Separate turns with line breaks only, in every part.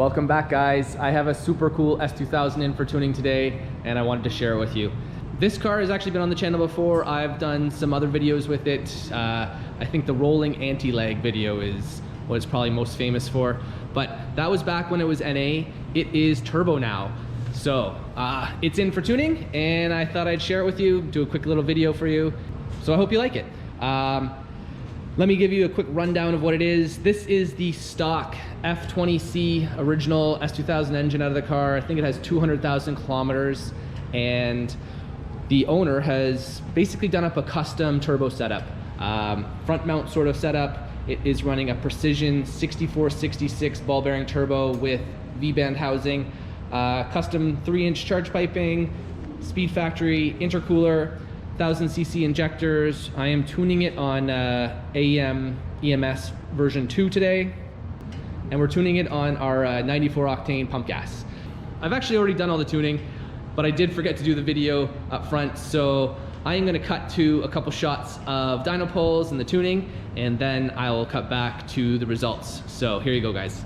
Welcome back, guys. I have a super cool S2000 in for tuning today, and I wanted to share it with you. This car has actually been on the channel before. I've done some other videos with it. I think the rolling anti-lag video is what it's probably most famous for, but that was back when it was NA. It is turbo now. So it's in for tuning, and I thought I'd share it with you, do a quick little video for you. So I hope you like it. Let me give you a quick rundown of what it is. This is the stock F20C original S2000 engine out of the car. I think it has 200,000 kilometers, and the owner has basically done up a custom turbo setup. Front mount sort of setup. It is running a Precision 6466 ball bearing turbo with V-band housing, custom 3-inch charge piping, Speedfactory Intercooler, 1000cc injectors. I am tuning it on AEM EMS version 2 today, and we're tuning it on our 94 octane pump gas. I've actually already done all the tuning, but I did forget to do the video up front, so I am going to cut to a couple shots of dyno pulls and the tuning, and then I will cut back to the results. So here you go, guys.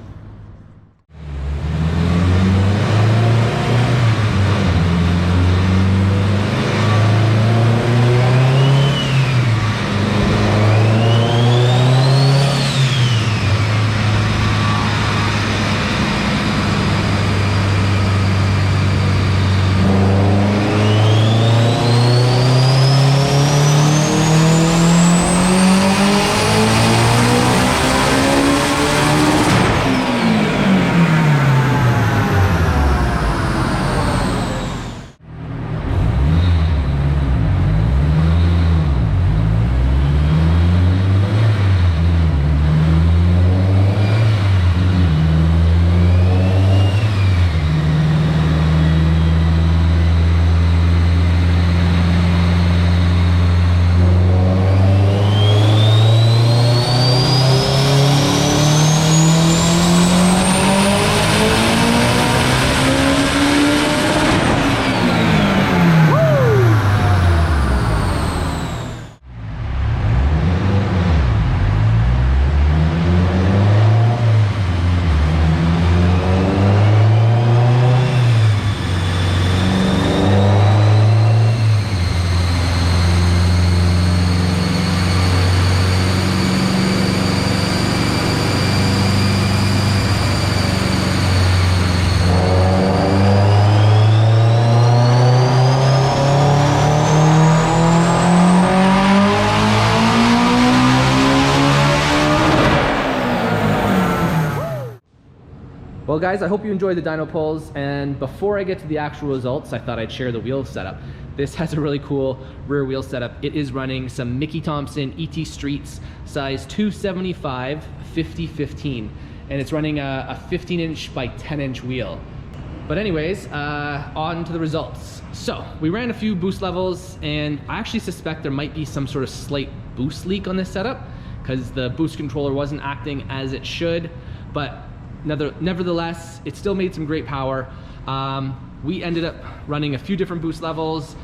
Well, guys, I hope you enjoyed the dyno pulls, and before I get to the actual results, I thought I'd share the wheel setup. This has a really cool rear wheel setup. It is running some Mickey Thompson ET Streets size 275 50/15, and it's running a 15-inch by 10-inch wheel. But anyways, on to the results. So we ran a few boost levels, and I actually suspect there might be some sort of slight boost leak on this setup because the boost controller wasn't acting as it should, but nevertheless, it still made some great power. We ended up running a few different boost levels.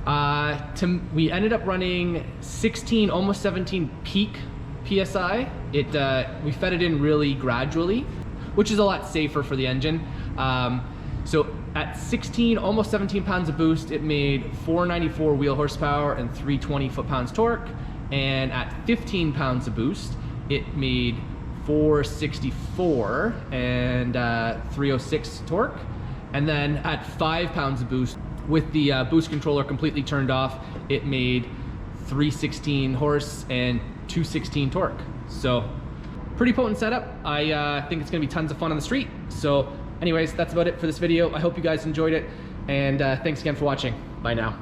We ended up running 16, almost 17 peak PSI. We fed it in really gradually, which is a lot safer for the engine. So at 16, almost 17 pounds of boost, it made 494 wheel horsepower and 320 foot-pounds torque. And at 15 pounds of boost, it made 464 and 306 torque. And then at 5 pounds of boost, with the boost controller completely turned off, it made 316 horse and 216 torque. So pretty potent setup. I think it's gonna be tons of fun on the street. So anyways, that's about it for this video. I hope you guys enjoyed it, and thanks again for watching. Bye now.